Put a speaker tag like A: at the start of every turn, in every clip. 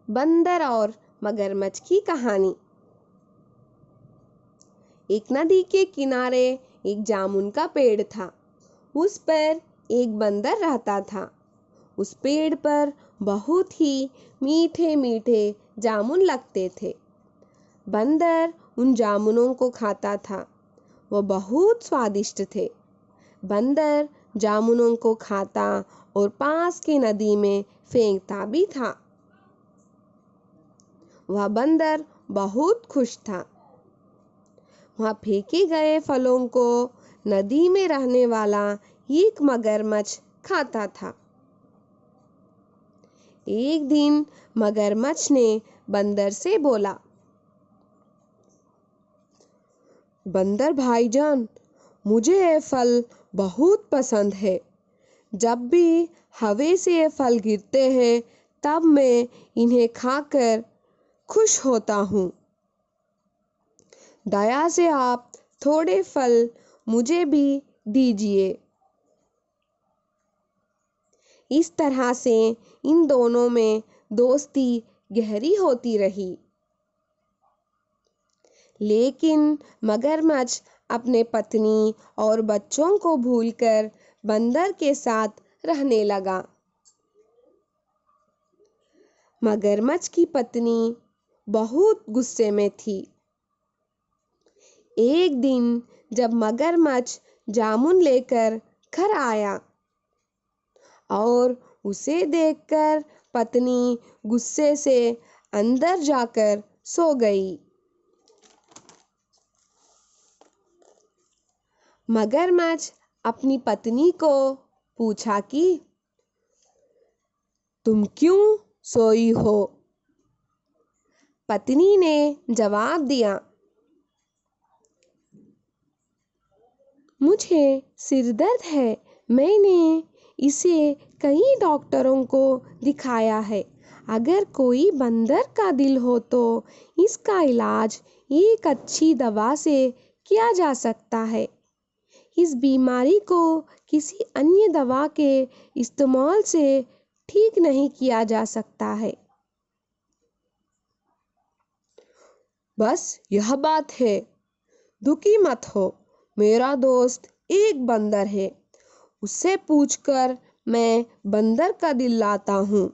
A: बंदर और मगरमच्छ की कहानी। एक नदी के किनारे एक जामुन का पेड़ था। उस पर एक बंदर रहता था। उस पेड़ पर बहुत ही मीठे मीठे जामुन लगते थे। बंदर उन जामुनों को खाता था। वो बहुत स्वादिष्ट थे। बंदर जामुनों को खाता और पास की नदी में फेंकता भी था। वह बंदर बहुत खुश था। वहाँ फेंके गए फलों को नदी में रहने वाला एक मगरमच्छ खाता था। एक दिन मगरमच्छ ने बंदर से बोला, बंदर भाईजान, मुझे ये फल बहुत पसंद है। जब भी हवा से ये फल गिरते हैं तब मैं इन्हें खाकर खुश होता हूँ। दया से आप थोड़े फल मुझे भी दीजिए। इस तरह से इन दोनों में दोस्ती गहरी होती रही। लेकिन मगरमच्छ अपने पत्नी और बच्चों को भूलकर बंदर के साथ रहने लगा। मगरमच्छ की पत्नी बहुत गुस्से में थी। एक दिन जब मगरमच्छ जामुन लेकर घर आया और उसे देखकर पत्नी गुस्से से अंदर जाकर सो गई। मगरमच्छ अपनी पत्नी को पूछा कि तुम क्यों सोई हो? पत्नी ने जवाब दिया, मुझे सिर दर्द है। मैंने इसे कई डॉक्टरों को दिखाया है। अगर कोई बंदर का दिल हो तो इसका इलाज एक अच्छी दवा से किया जा सकता है। इस बीमारी को किसी अन्य दवा के इस्तेमाल से ठीक नहीं किया जा सकता है। बस यह बात है, दुखी मत हो। मेरा दोस्त एक बंदर है। उससे पूछकर मैं बंदर का दिल लाता हूँ।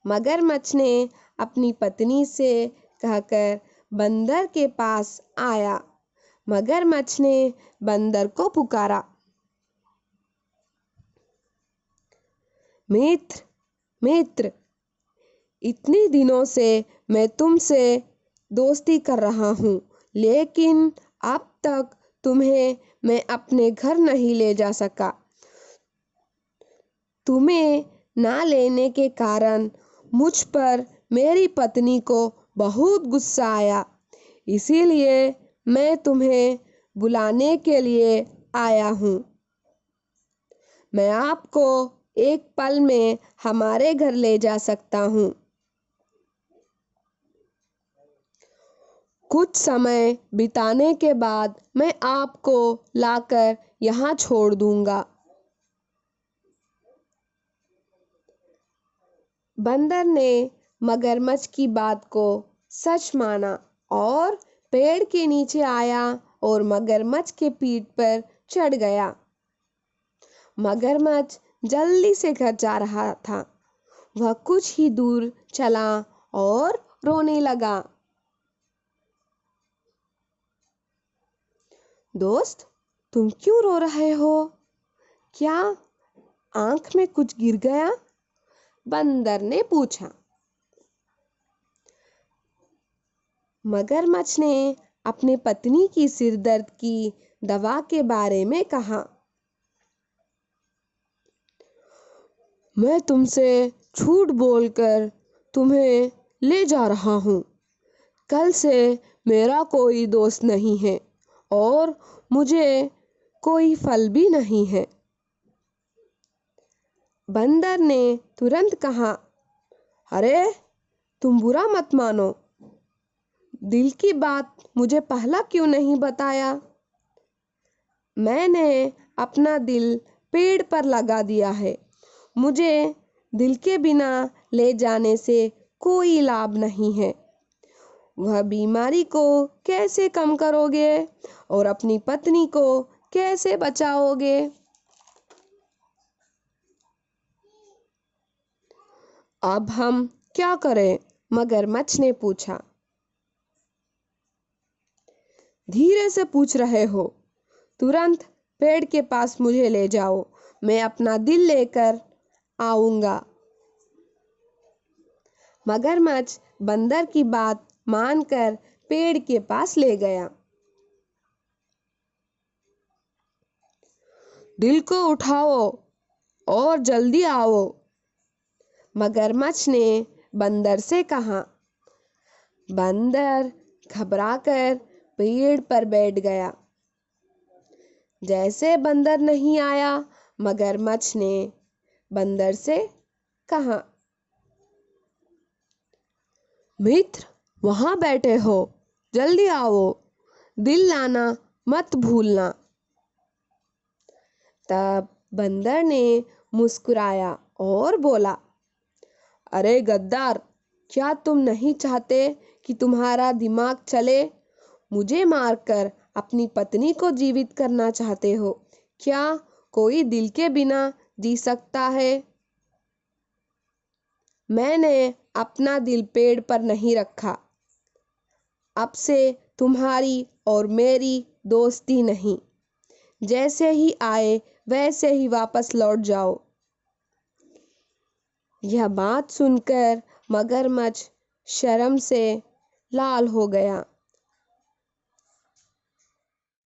A: मगरमच्छ ने अपनी पत्नी से कहकर बंदर के पास आया। मगरमच्छ ने बंदर को पुकारा, मित्र मित्र, इतने दिनों से मैं तुमसे दोस्ती कर रहा हूँ, लेकिन अब तक तुम्हें मैं अपने घर नहीं ले जा सका। तुम्हें ना लेने के कारण मुझ पर मेरी पत्नी को बहुत गुस्सा आया। इसीलिए मैं तुम्हें बुलाने के लिए आया हूँ। मैं आपको एक पल में हमारे घर ले जा सकता हूँ। कुछ समय बिताने के बाद मैं आपको लाकर यहाँ छोड़ दूँगा। बंदर ने मगरमच्छ की बात को सच माना और पेड़ के नीचे आया और मगरमच्छ के पीठ पर चढ़ गया। मगरमच्छ जल्दी से घर जा रहा था। वह कुछ ही दूर चला और रोने लगा। दोस्त, तुम क्यों रो रहे हो? क्या आंख में कुछ गिर गया? बंदर ने पूछा। मगरमच्छ ने अपने पत्नी की सिरदर्द की दवा के बारे में कहा। मैं तुमसे झूठ बोलकर तुम्हें ले जा रहा हूँ। कल से मेरा कोई दोस्त नहीं है और मुझे कोई फल भी नहीं है। बंदर ने तुरंत कहा, अरे तुम बुरा मत मानो। दिल की बात मुझे पहला क्यों नहीं बताया? मैंने अपना दिल पेड़ पर लगा दिया है। मुझे दिल के बिना ले जाने से कोई लाभ नहीं है। वह बीमारी को कैसे कम करोगे और अपनी पत्नी को कैसे बचाओगे? अब हम क्या करें? मगरमच्छ ने पूछा। धीरे से पूछ रहे हो, तुरंत पेड़ के पास मुझे ले जाओ, मैं अपना दिल लेकर आऊंगा। मगरमच्छ बंदर की बात मानकर पेड़ के पास ले गया। दिल को उठाओ और जल्दी आओ, मगरमच्छ ने बंदर से कहा। बंदर घबराकर पेड़ पर बैठ गया। जैसे बंदर नहीं आया, मगरमच्छ ने बंदर से कहा, मित्र वहां बैठे हो, जल्दी आओ, दिल लाना मत भूलना। तब बंदर ने मुस्कुराया और बोला, अरे गद्दार, क्या तुम नहीं चाहते कि तुम्हारा दिमाग चले? मुझे मारकर अपनी पत्नी को जीवित करना चाहते हो? क्या कोई दिल के बिना जी सकता है? मैंने अपना दिल पेड़ पर नहीं रखा। अब से तुम्हारी और मेरी दोस्ती नहीं। जैसे ही आए वैसे ही वापस लौट जाओ। यह बात सुनकर मगरमच्छ शर्म से लाल हो गया।